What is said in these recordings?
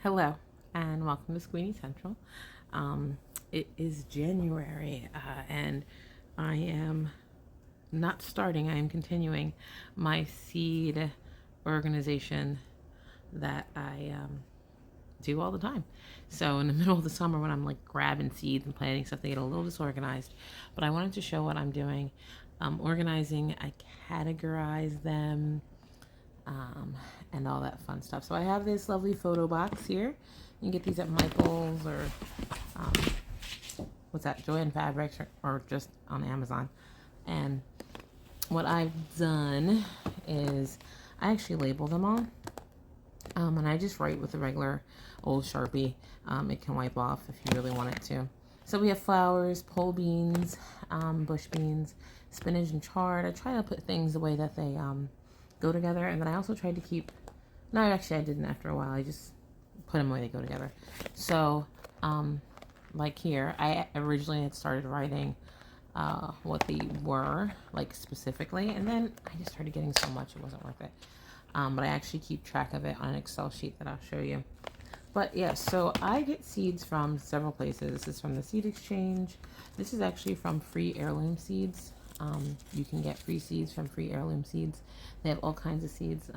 Hello and welcome to Squeenie Central. It is January and I am not starting, I am continuing my seed organization that I do all the time. So, in the middle of the summer, when I'm like grabbing seeds and planting stuff, they get a little disorganized. But I wanted to show what I'm doing. Organizing, I categorize them, um, and all that fun stuff. So I have this lovely photo box here. You can get these at Michael's or um, what's that, Joann Fabrics, or just on Amazon. And what I've done is I actually label them all, and I just write with a regular old Sharpie. It can wipe off if you really want it to. So we have flowers, pole beans, bush beans, spinach, and chard. I try to put things the way that they go together, and then I also tried to keep. No, actually, I didn't after a while. I just put them the way they go together. So, like here, I originally had started writing what they were, like specifically, and then I just started getting so much it wasn't worth it. But I actually keep track of it on an Excel sheet that I'll show you. But yeah, so I get seeds from several places. This is from the Seed Exchange. This is actually from Free Heirloom Seeds. You can get free seeds from Free Heirloom Seeds. They have all kinds of seeds,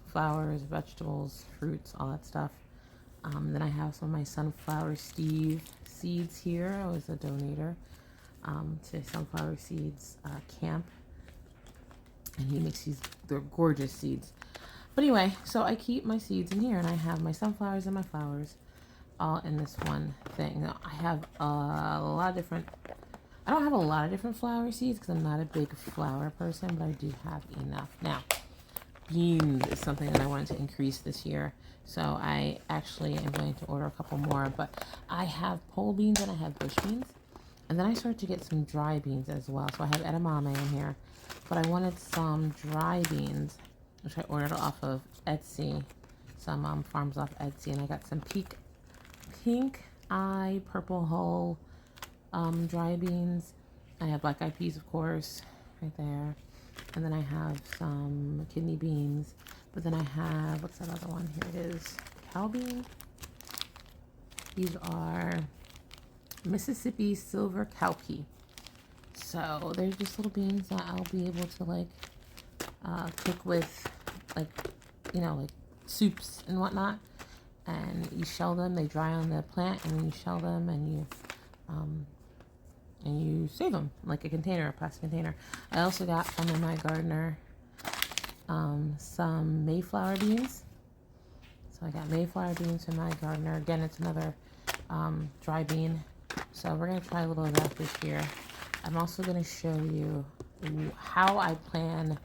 flowers, vegetables, fruits, all that stuff. Then I have some of my Sunflower Steve seeds here. I was a donator to Sunflower Seeds camp. And he makes these, they're gorgeous seeds. But anyway, so I keep my seeds in here, and I have my sunflowers and my flowers all in this one thing. Now, I have a lot of different, I don't have a lot of different flower seeds because I'm not a big flower person, but I do have enough. Now, beans is something that I wanted to increase this year. So I actually am going to order a couple more, but I have pole beans and I have bush beans. And then I started to get some dry beans as well. So I have edamame in here, but I wanted some dry beans, which I ordered off of Etsy, some farms off Etsy, and I got some pink eye purple hull dry beans. I have black eyed peas, of course, right there, and then I have some kidney beans. But then I have, what's that other one? Here it is, cow bean. These are Mississippi silver cowpea. So they're just little beans that I'll be able to like cook with, like, like soups and whatnot. And you shell them; they dry on the plant, and then you shell them, um, and you save them like a container, a plastic container. I also got from my gardener some Mayflower beans. So I got Mayflower beans from my gardener. Again, it's another dry bean. So we're gonna try a little of that this year. I'm also gonna show you how I plan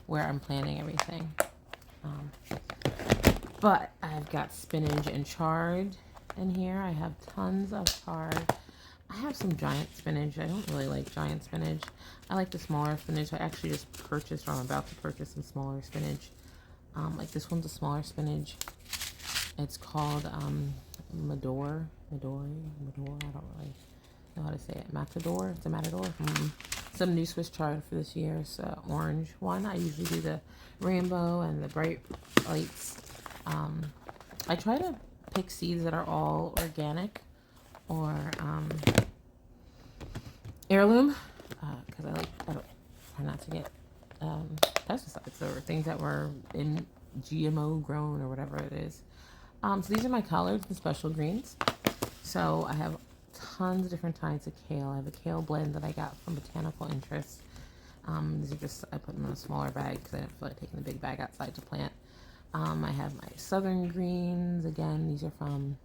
where I'm planting everything. But I've got spinach and chard in here. I have tons of chard. I have some giant spinach. I don't really like giant spinach. I like the smaller spinach. I actually just purchased, or I'm about to purchase, some smaller spinach. Like this one's a smaller spinach. It's called Mador. I don't really know how to say it. Matador. It's a Matador. Some new Swiss chard for this year. It's orange one. I usually do the rainbow and the bright lights. I try to pick seeds that are all organic or heirloom, because I don't try not to get pesticides or things that were in GMO grown or whatever it is. So these are my collards and special greens. So I have tons of different kinds of kale. I have a kale blend that I got from Botanical Interest. These are just, I put them in a smaller bag because I didn't feel like taking a big bag outside to plant. I have my southern greens. Again, these are from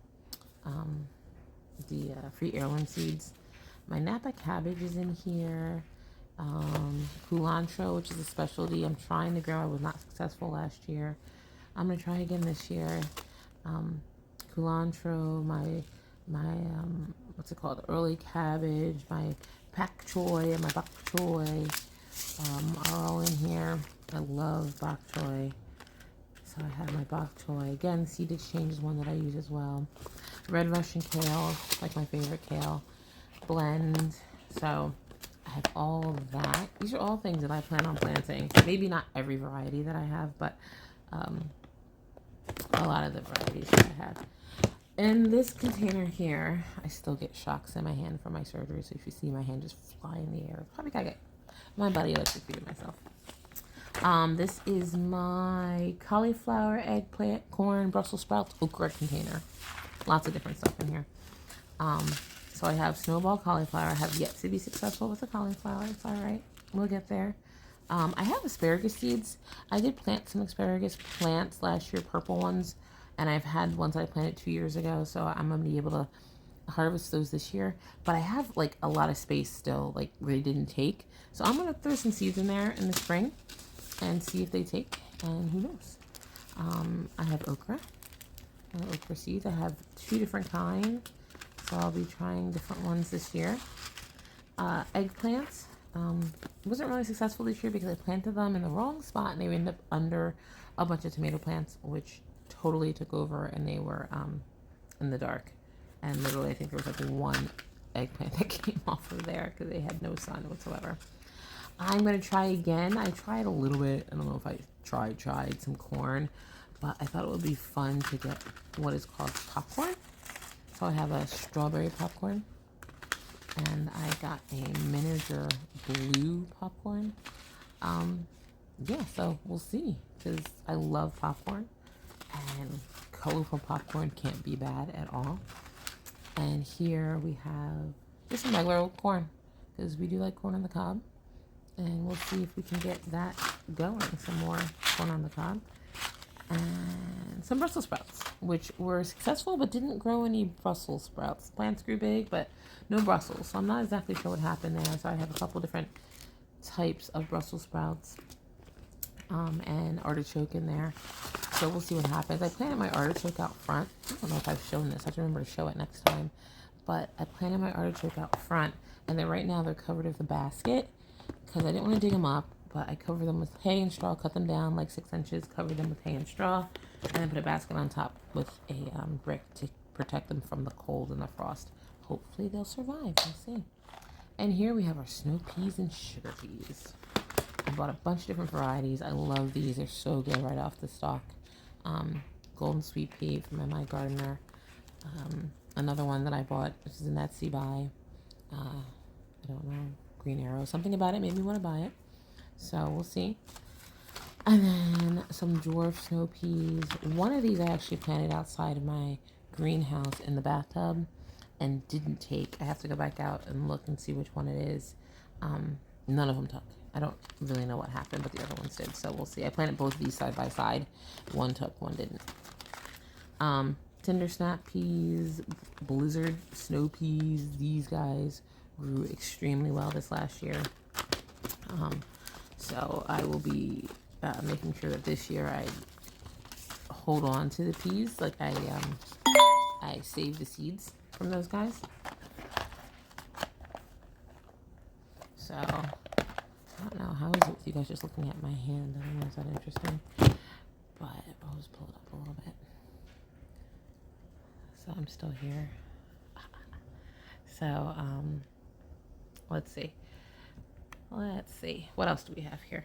the Free Heirloom Seeds. My Napa cabbage is in here. Culantro, which is a specialty I'm trying to grow. I was not successful last year. I'm going to try again this year. Culantro, my what's it called? Early cabbage, my pak choy and my bok choy are all in here. I love bok choy. So I have my bok choy. Again, Seed Exchange is one that I use as well. Red Russian kale, like my favorite kale blend. So I have all of that. These are all things that I plan on planting. Maybe not every variety that I have, but a lot lot of the varieties that I have. In this container here, I still get shocks in my hand from my surgery. So if you see my hand just fly in the air, probably gotta get my body electrocuted myself. This is my cauliflower, eggplant, corn, Brussels sprouts, okra container. Lots of different stuff in here. So I have snowball cauliflower. I have yet to be successful with the cauliflower. It's all right. We'll get there. I have asparagus seeds. I did plant some asparagus plants last year, purple ones, and I've had ones I planted 2 years ago, so I'm gonna be able to harvest those this year. But I have like a lot of space still, like where they didn't take, so I'm gonna throw some seeds in there in the spring and see if they take, and who knows. I have okra seeds. I have 2 different kinds, so I'll be trying different ones this year. Eggplants. Wasn't really successful this year because I planted them in the wrong spot and they ended up under a bunch of tomato plants, which totally took over, and they were in the dark. And literally, I think there was like 1 eggplant that came off of there because they had no sun whatsoever. I'm going to try again. I tried a little bit. I don't know if I tried some corn, but I thought it would be fun to get what is called popcorn. So I have a strawberry popcorn, and I got a miniature blue popcorn. Yeah, so we'll see, because I love popcorn, and colorful popcorn can't be bad at all. And here we have just some regular old corn, because we do like corn on the cob, and we'll see if we can get that going. Some more corn on the cob, and some Brussels sprouts, which were successful but didn't grow any Brussels sprouts. Plants grew big, but no Brussels, so I'm not exactly sure what happened there. So I have a couple different types of Brussels sprouts, and artichoke in there. So we'll see what happens. I planted my artichoke out front. I don't know if I've shown this. I have to remember to show it next time. But I planted my artichoke out front, and then right now they're covered with a basket because I didn't want to dig them up, but I covered them with hay and straw, cut them down like 6 inches, covered them with hay and straw, and then put a basket on top with a brick to protect them from the cold and the frost. Hopefully they'll survive. We'll see. And here we have our snow peas and sugar peas. I bought a bunch of different varieties. I love these. They're so good right off the stalk. Golden sweet pea from My Gardener. Another one that I bought, which is an Etsy buy. I don't know. Green Arrow. Something about it made me want to buy it. So we'll see. And then some dwarf snow peas. One of these I actually planted outside of my greenhouse in the bathtub and didn't take. I have to go back out and look and see which one it is. None of them took. I don't really know what happened, but the other ones did. So we'll see. I planted both of these side by side. One took, one didn't. Tender snap peas, blizzard snow peas. These guys grew extremely well this last year. So I will be making sure that this year I hold on to the peas. Like I save the seeds from those guys. So I don't know, how is it with you guys just looking at my hand? I don't know, is that interesting? But I'll just pull it up a little bit. So I'm still here. So, let's see. What else do we have here?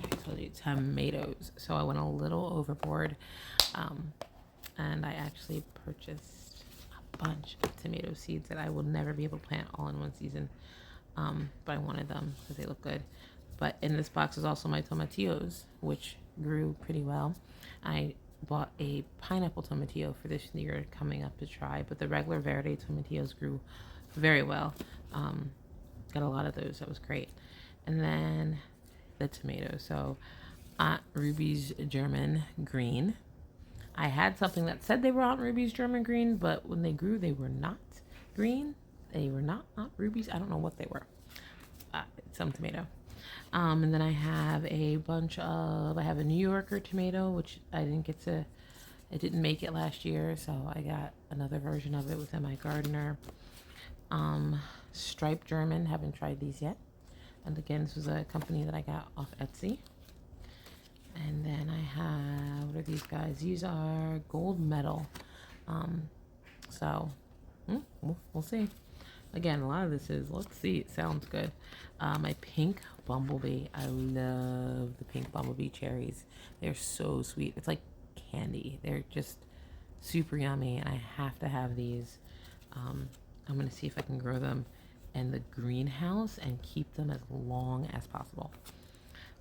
I told you tomatoes. So I went a little overboard. And I actually purchased a bunch of tomato seeds that I will never be able to plant all in one season. But I wanted them because they look good. But in this box is also my tomatillos, which grew pretty well. I bought a pineapple tomatillo for this year coming up to try, but the regular Verde tomatillos grew very well. Got a lot of those. That was great. And then the tomatoes. So Aunt Ruby's German green. I had something that said they were Aunt Ruby's German green, but when they grew, they were not green. They were not Aunt Ruby's. I don't know what they were. Some tomato. And then I have I have a New Yorker tomato, which it didn't make it last year, so I got another version of it within My Gardener. Striped German, haven't tried these yet. And again, this was a company that I got off Etsy. And then I have, what are these guys? These are gold medal. So, we'll see. Again, a lot of this is, let's see, it sounds good. My pink bumblebee. I love the pink bumblebee cherries. They're so sweet. It's like candy. They're just super yummy, and I have to have these. I'm going to see if I can grow them in the greenhouse and keep them as long as possible.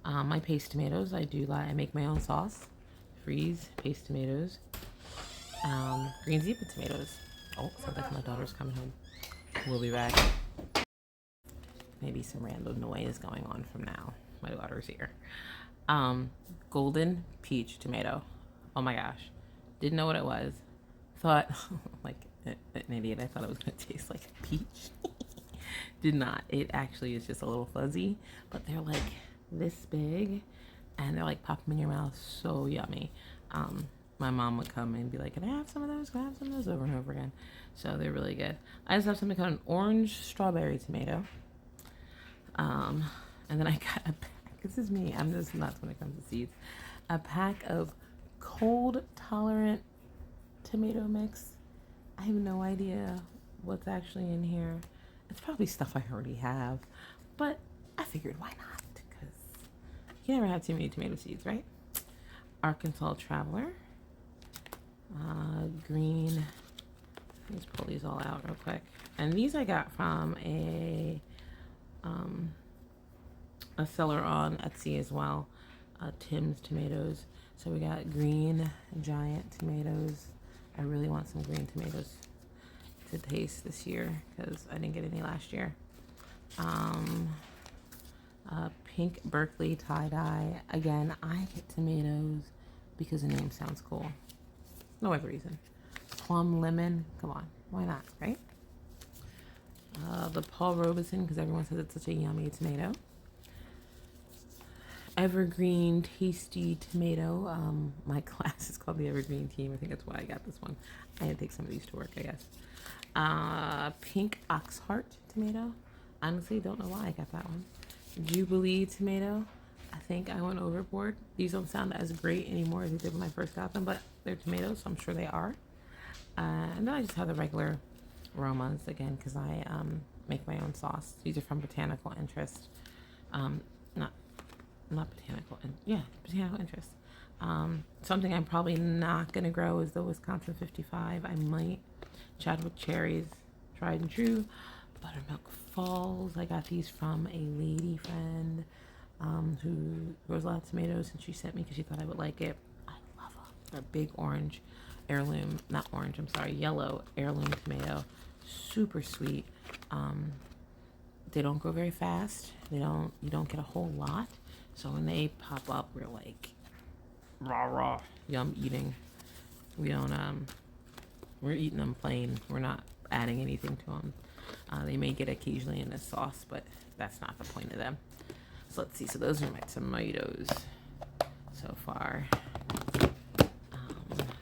My paste tomatoes, I make my own sauce. Freeze paste tomatoes. Green zebra tomatoes. Oh, sounds like my daughter's coming home. We'll be back. Maybe some random noise going on from now. My daughter's here. Golden peach tomato. Oh my gosh. Didn't know what it was. Thought, like an idiot, I thought it was going to taste like a peach. Did not. It actually is just a little fuzzy, but they're like this big and they're like popping in your mouth. So yummy. My mom would come and be like, can I have some of those? Can I have some of those? Over and over again. So they're really good. I just have something called an orange strawberry tomato. And then I got a pack. This is me. I'm just nuts when it comes to seeds. A pack of cold tolerant tomato mix. I have no idea what's actually in here. It's probably stuff I already have, but I figured why not? Because you never have too many tomato seeds, right? Arkansas Traveler. Green. Let's pull these all out real quick. And these I got from a seller on Etsy as well. Tim's Tomatoes. So we got green giant tomatoes. I really want some green tomatoes to taste this year because I didn't get any last year. Pink Berkeley tie-dye. Again, I get tomatoes because the name sounds cool. No other reason. Plum lemon. Come on. Why not, right? The Paul Robeson, because everyone says it's such a yummy tomato. Evergreen Tasty Tomato. My class is called the Evergreen Team. I think that's why I got this one. I had to take some of these to work, I guess. Pink Oxheart Tomato. Honestly, don't know why I got that one. Jubilee Tomato. I think I went overboard. These don't sound as great anymore as they did when I first got them, but they're tomatoes, so I'm sure they are. And then I just have the regular aromas again because I make my own sauce. These are from Botanical Interest. Not botanical, botanical interest. Something I'm probably not gonna grow is the Wisconsin 55. I might. Chadwick cherries, tried and true. Buttermilk Falls. I got these from a lady friend who grows a lot of tomatoes, and she sent me because she thought I would like it. I love them. They're big orange heirloom, not orange. I'm sorry, yellow heirloom tomato. Super sweet. They don't grow very fast. You don't get a whole lot. So when they pop up, we're like, rah, yum eating. We don't, we're eating them plain. We're not adding anything to them. They may get occasionally in a sauce, but that's not the point of them. So let's see. So those are my tomatoes so far.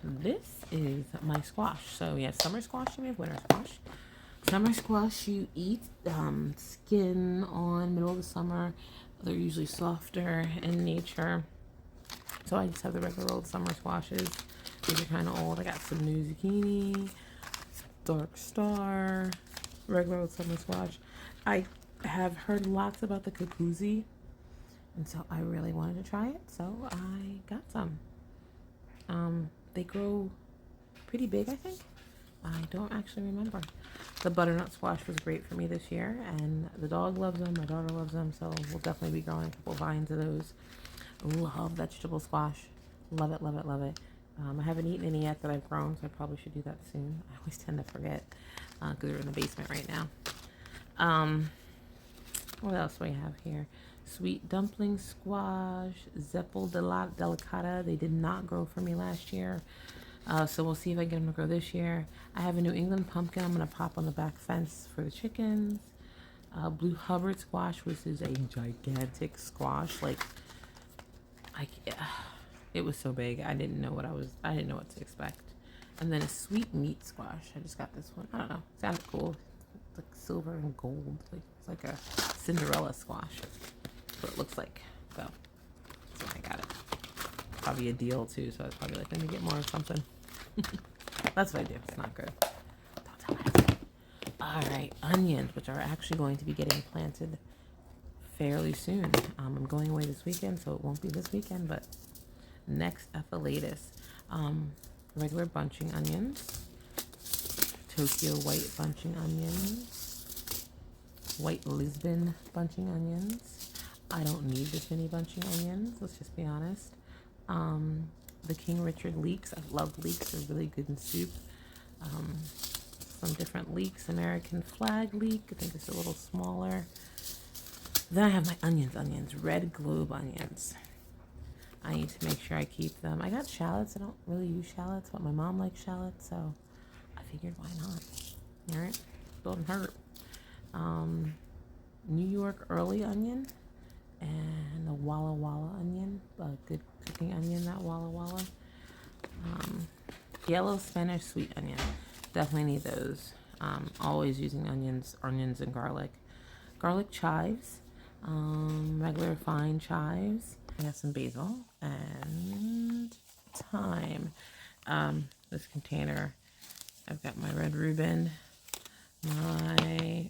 This is my squash. So we have summer squash and we have winter squash. Summer squash you eat skin on middle of the summer. They're usually softer in nature. So I just have the regular old summer squashes. These are kind of old. I got some new zucchini, dark star, regular old summer squash. I have heard lots about the kakuzi, and so I really wanted to try it. So I got some. They grow pretty big, I think. I don't actually remember. The butternut squash was great for me this year, and the dog loves them, my daughter loves them, so we'll definitely be growing a couple vines of those. Love vegetable squash. Love it, love it, love it. I haven't eaten any yet that I've grown, so I probably should do that soon. I always tend to forget because we're in the basement right now. What else do we have here? Sweet dumpling squash, Zeppel delicata. They did not grow for me last year. So we'll see if I get them to grow this year. I have a New England pumpkin I'm going to pop on the back fence for the chickens. Blue Hubbard squash, which is a gigantic squash. Like, it was so big. I didn't know what to expect. And then a sweet meat squash. I just got this one. I don't know. It sounds cool. It's like silver and gold. It's like a Cinderella squash. That's what it looks like. So that's why I got it. Probably a deal too, so I was probably like, let me get more of something. That's what I do. It's not good. Don't tell anyone. All right, onions, which are actually going to be getting planted fairly soon. I'm going away this weekend, so it won't be this weekend, but next at the latest. Regular bunching onions, Tokyo white bunching onions, white Lisbon bunching onions. I don't need this many bunching onions, let's just be honest. The King Richard leeks. I love leeks, they're really good in soup. Some different leeks, American flag leek. I think it's a little smaller. Then I have my onions, red globe onions. I need to make sure I keep them. I got shallots. I don't really use shallots, but my mom likes shallots, so I figured why not. All right, doesn't hurt. New York early onion and a Walla Walla onion, a good cooking onion, that Walla Walla. Yellow Spanish sweet onion. Definitely need those. Always using onions and garlic. Garlic chives, regular fine chives. I have some basil and thyme. This container, I've got my red Reuben, my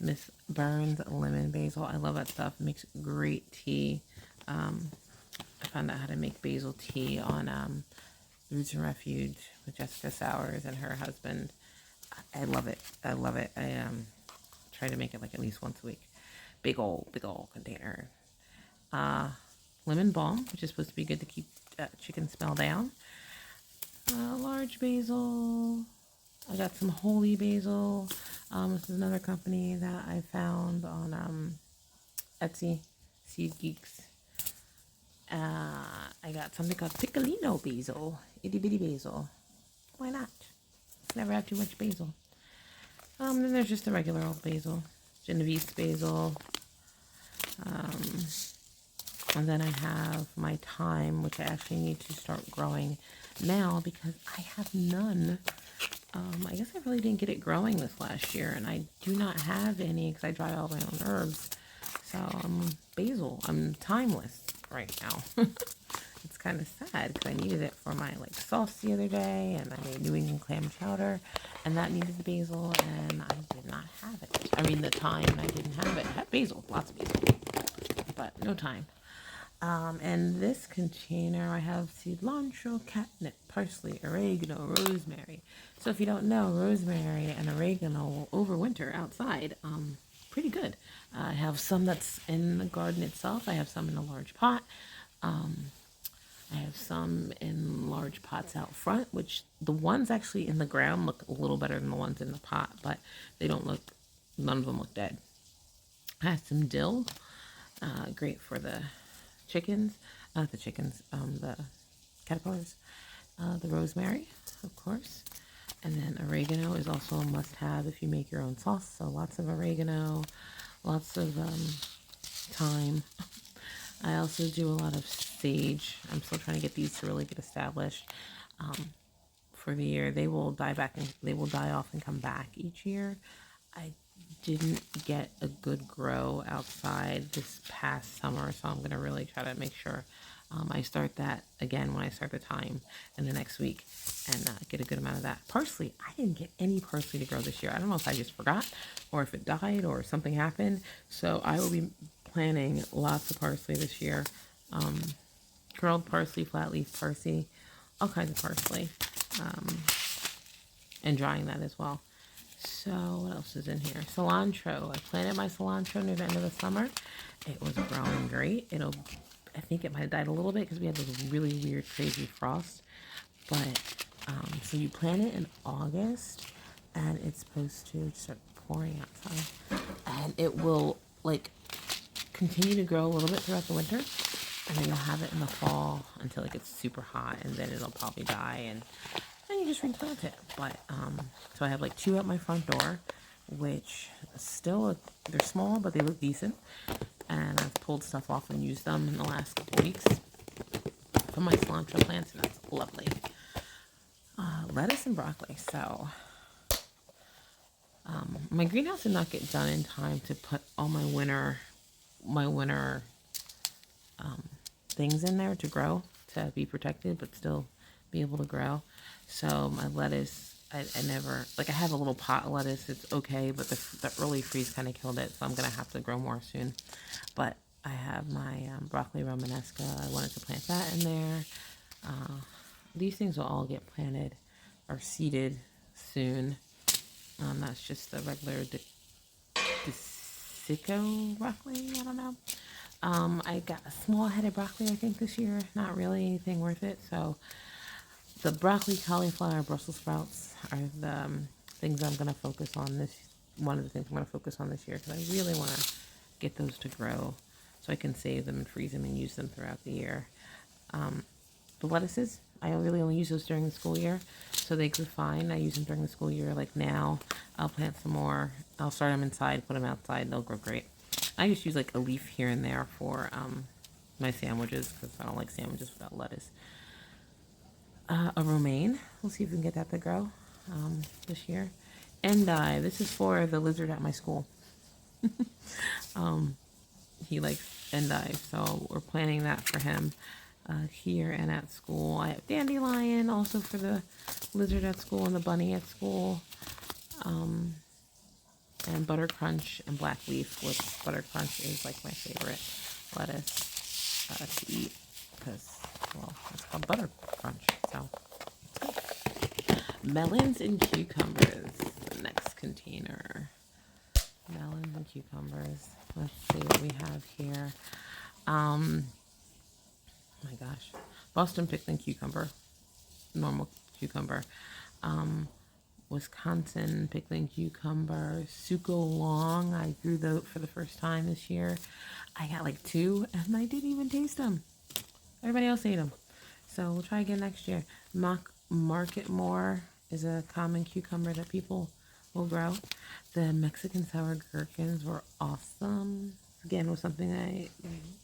Miss Burns lemon basil. I love that stuff. It makes great tea. I found out how to make basil tea on Roots and Refuge with Jessica Sowers and her husband. I love it. I love it. I try to make it like at least once a week. Big old container. Lemon balm, which is supposed to be good to keep chicken smell down. Large basil. I got some holy basil. This is another company that I found on Etsy, Seed Geeks. I got something called piccolino basil, itty bitty basil. Why not? Never have too much basil. Then there's just the regular old basil, Genovese basil. And then I have my thyme, which I actually need to start growing now because I have none. I guess I really didn't get it growing this last year, and I do not have any because I dry all my own herbs. So I'm thymeless right now. It's kind of sad because I needed it for my sauce the other day, and I made New England clam chowder, and that needed the basil, and I did not have it. I mean the thyme, and I didn't have it. I had basil, lots of basil, but no thyme. And this container, I have cilantro, catnip, parsley, oregano, rosemary. So if you don't know, rosemary and oregano will overwinter outside. Pretty good. I have some that's in the garden itself. I have some in a large pot. I have some in large pots out front, which the ones actually in the ground look a little better than the ones in the pot, but they don't look, none of them look dead. I have some dill, great for the chickens, not the chickens, the caterpillars. The rosemary, of course. And then oregano is also a must-have if you make your own sauce. So lots of oregano, lots of thyme. I also do a lot of sage. I'm still trying to get these to really get established for the year. They will die off and come back each year. I didn't get a good grow outside this past summer, so I'm going to really try to make sure I start that again when I start the thyme in the next week and get a good amount of that. Parsley, I didn't get any parsley to grow this year. I don't know if I just forgot or if it died or something happened. So I will be planting lots of parsley this year. Curled parsley, flat leaf parsley, all kinds of parsley, and drying that as well. So what else is in here? Cilantro. I planted my cilantro near the end of the summer. It was growing great. I think it might have died a little bit because we had this really weird, crazy frost. But, so you plant it in August, and it's supposed to start pouring outside. And it will, continue to grow a little bit throughout the winter. And then you'll have it in the fall until it gets super hot, and then it'll probably die, and then you just replant it. But, so I have, 2 at my front door, which still, they're small, but they look decent. And I've pulled stuff off and used them in the last couple weeks for my cilantro plants, and that's lovely. Lettuce and broccoli. So my greenhouse did not get done in time to put all my winter things in there to grow, to be protected, but still be able to grow. So my lettuce, I never, like I have a little pot of lettuce. It's okay, but the early freeze kind of killed it, so I'm going to have to grow more soon. But I have my broccoli romanesca. I wanted to plant that in there. These things will all get planted or seeded soon. That's just the regular Desico broccoli. I don't know. I got a small head of broccoli, I think, this year. Not really anything worth it. So the broccoli, cauliflower, Brussels sprouts are the things I'm going to focus on this. One of the things I'm going to focus on this year because I really want to get those to grow so I can save them and freeze them and use them throughout the year. The lettuces, I really only use those during the school year, so they grew fine. I use them during the school year. Like now, I'll plant some more. I'll start them inside, put them outside. They'll grow great. I just use like a leaf here and there for my sandwiches because I don't like sandwiches without lettuce. A romaine. We'll see if we can get that to grow this year. Endive. This is for the lizard at my school. He likes endive, so we're planting that for him here and at school. I have dandelion also for the lizard at school and the bunny at school. And butter crunch and black leaf, which butter crunch is like my favorite lettuce to eat because, well, it's called butter crunch. So melons and cucumbers, the next container. Melons and cucumbers. Let's see what we have here. Oh my gosh. Boston pickling cucumber. Normal cucumber. Wisconsin pickling cucumber. Suco long. I grew those for the first time this year. I got like 2 and I didn't even taste them. Everybody else ate them. So we'll try again next year. Market More is a common cucumber that people will grow. The Mexican sour gherkins were awesome. Again, was something a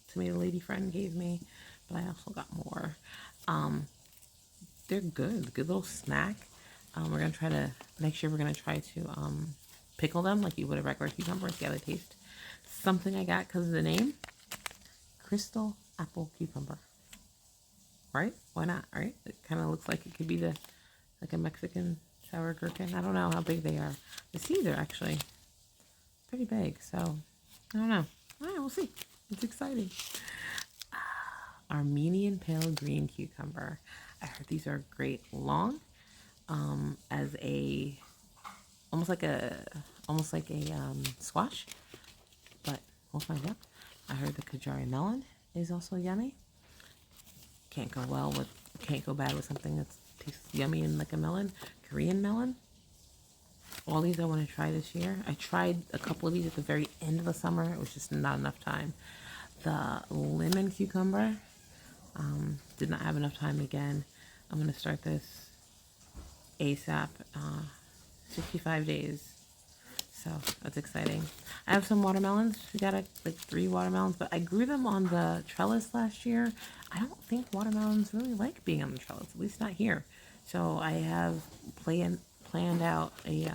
tomato lady friend gave me, but I also got more. They're good. Good little snack. We're gonna try to next year. We're gonna try to pickle them like you would a regular cucumber. See how they taste. Something I got because of the name. Crystal apple cucumber. Right? Why not? Right? It kind of looks like it could be like a Mexican sour gherkin. I don't know how big they are. The seeds are actually pretty big, so I don't know. All right, we'll see. It's exciting. Armenian pale green cucumber. I heard these are great long, as a almost like a squash, but we'll find out. I heard the Kajari melon is also yummy. Can't go bad with something that tastes yummy and like a melon. Korean melon. All these I want to try this year. I tried a couple of these at the very end of the summer. It was just not enough time. The lemon cucumber. Did not have enough time again. I'm going to start this ASAP. 65 days. So that's exciting. I have some watermelons. We got like 3 watermelons, but I grew them on the trellis last year. I don't think watermelons really like being on the trellis, at least not here. So I have planned out a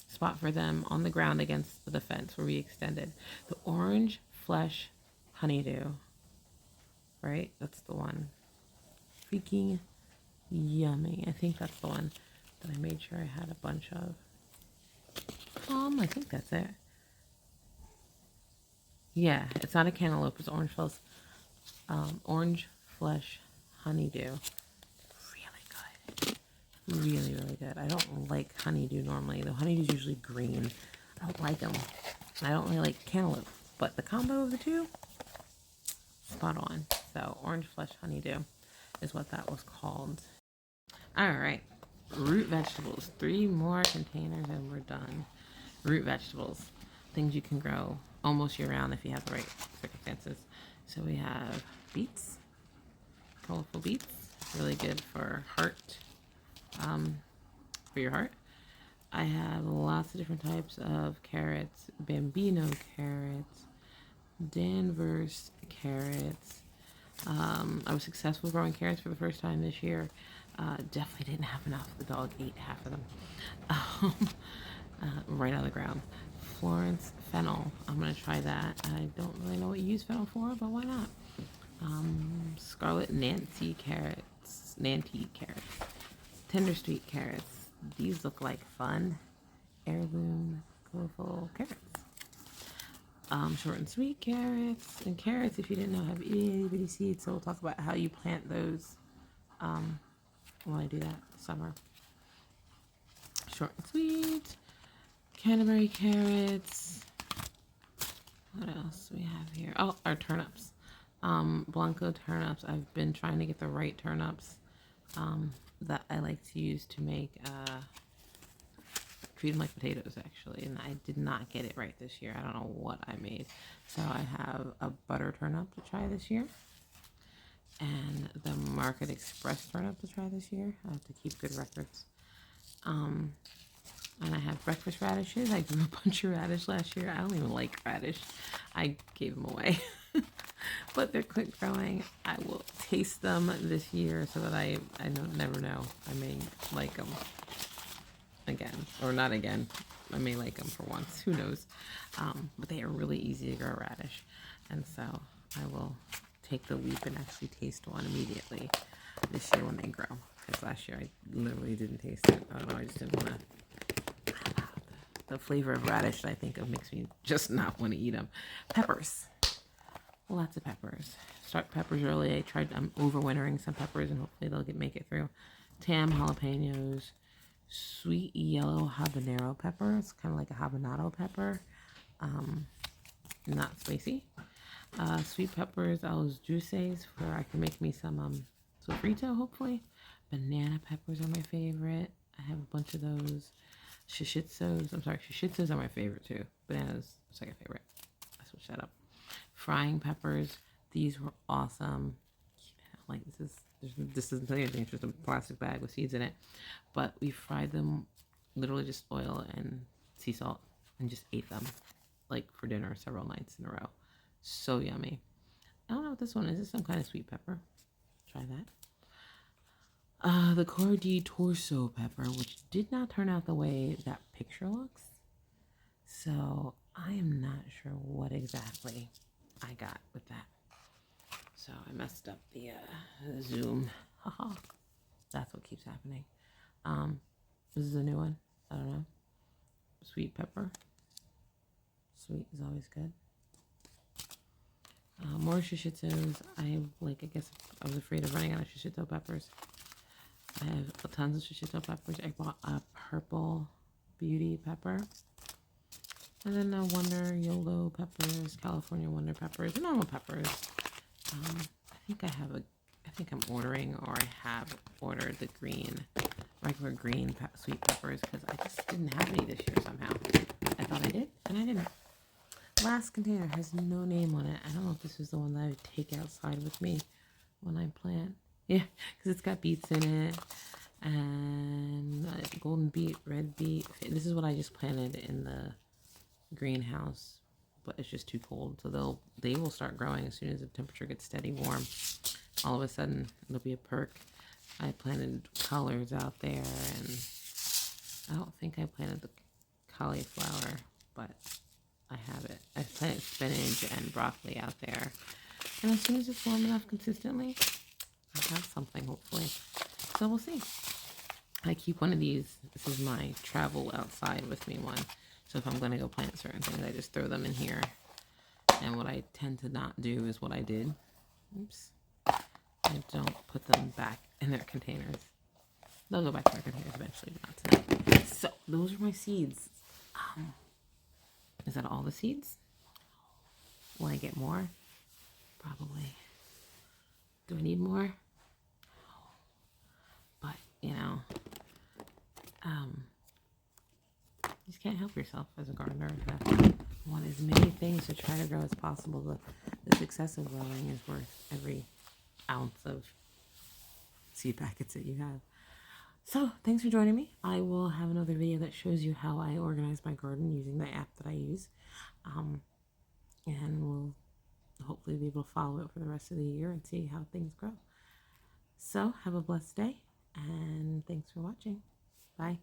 spot for them on the ground against the fence where we extended. The orange flesh honeydew. Right? That's the one. Freaking yummy. I think that's the one that I made sure I had a bunch of. I think that's it. Yeah, it's not a cantaloupe. It's orange flesh honeydew. Really good. Really, really good. I don't like honeydew normally. The honeydew's usually green. I don't like them. I don't really like cantaloupe. But the combo of the two, spot on. So orange flesh honeydew is what that was called. All right. Root vegetables. 3 more containers and we're done. Root vegetables. Things you can grow almost year round if you have the right circumstances. So we have beets. Colorful beets. Really good for heart. For your heart. I have lots of different types of carrots. Bambino carrots. Danvers carrots. I was successful growing carrots for the first time this year. Definitely didn't have enough. The dog ate half of them. Right out of the ground. Florence fennel. I'm going to try that. I don't really know what you use fennel for, but why not? Scarlet Nancy carrots. Tender sweet carrots. These look like fun. Heirloom colorful carrots. Short and sweet carrots. And carrots, if you didn't know, have itty bitty seeds. So we'll talk about how you plant those when I do that summer. Short and sweet. Canterbury carrots. What else we have here? Oh, our turnips. Blanco turnips. I've been trying to get the right turnips that I like to use to make treat them like potatoes, actually, and I did not get it right this year. I don't know what I made. So I have a butter turnip to try this year, and the Market Express turnip to try this year. I have to keep good records. And I have breakfast radishes. I grew a bunch of radish last year. I don't even like radish. I gave them away. But they're quick growing. I will taste them this year so that I never know. I may like them again, or not again. I may like them for once. Who knows? But they are really easy to grow radish, and so I will take the leap and actually taste one immediately this year when they grow. Because last year I literally didn't taste it. I don't know. I just didn't want to. The flavor of radish that I think of makes me just not want to eat them. Peppers. Lots of peppers. Start peppers early. I'm overwintering some peppers and hopefully they'll make it through. Tam jalapenos. Sweet yellow habanero pepper. It's kind of like a habanado pepper. Not spicy. Sweet peppers, los dulces, where I can make me some sofrito, hopefully. Banana peppers are my favorite. I have a bunch of those. Shishitsos are my favorite too. Bananas, second favorite. I switched that up. Frying peppers. These were awesome. Like this isn't anything. It's just a plastic bag with seeds in it. But we fried them, literally just oil and sea salt, and just ate them like for dinner several nights in a row. So yummy. I don't know what this one is. It's some kind of sweet pepper. Try that. The Cor di Torso pepper, which did not turn out the way that picture looks. So I am not sure what exactly I got with that. So I messed up the zoom. Haha. That's what keeps happening. This is a new one. I don't know. Sweet pepper. Sweet is always good. More shishitsos. I guess I was afraid of running out of shishito peppers. I have tons of shishito peppers. I bought a purple beauty pepper. And then Wonder Yolo peppers, California Wonder peppers, normal peppers. I think I'm ordering, or I have ordered the regular green sweet peppers, because I just didn't have any this year somehow. I thought I did, and I didn't. Last container has no name on it. I don't know if this is the one that I would take outside with me when I plant. Yeah, because it's got beets in it, and golden beet, red beet. This is what I just planted in the greenhouse, but it's just too cold, so they will start growing as soon as the temperature gets steady warm. All of a sudden it'll be a perk. I planted collards out there, and I don't think I planted the cauliflower, but I have it. I planted spinach and broccoli out there, and as soon as it's warm enough consistently, I have something, hopefully. So we'll see. I keep one of these. This is my travel outside with me one. So if I'm going to go plant certain things, I just throw them in here. And what I tend to not do is what I did. Oops. I don't put them back in their containers. They'll go back to their containers eventually, but not tonight. So those are my seeds. Is that all the seeds? Will I get more? Probably. Do I need more? But, you just can't help yourself as a gardener. You want as many things to try to grow as possible. The success of growing is worth every ounce of seed packets that you have. So thanks for joining me. I will have another video that shows you how I organize my garden using the app that I use. And we'll hopefully be able to follow it for the rest of the year and see how things grow. So have a blessed day, and thanks for watching. Bye.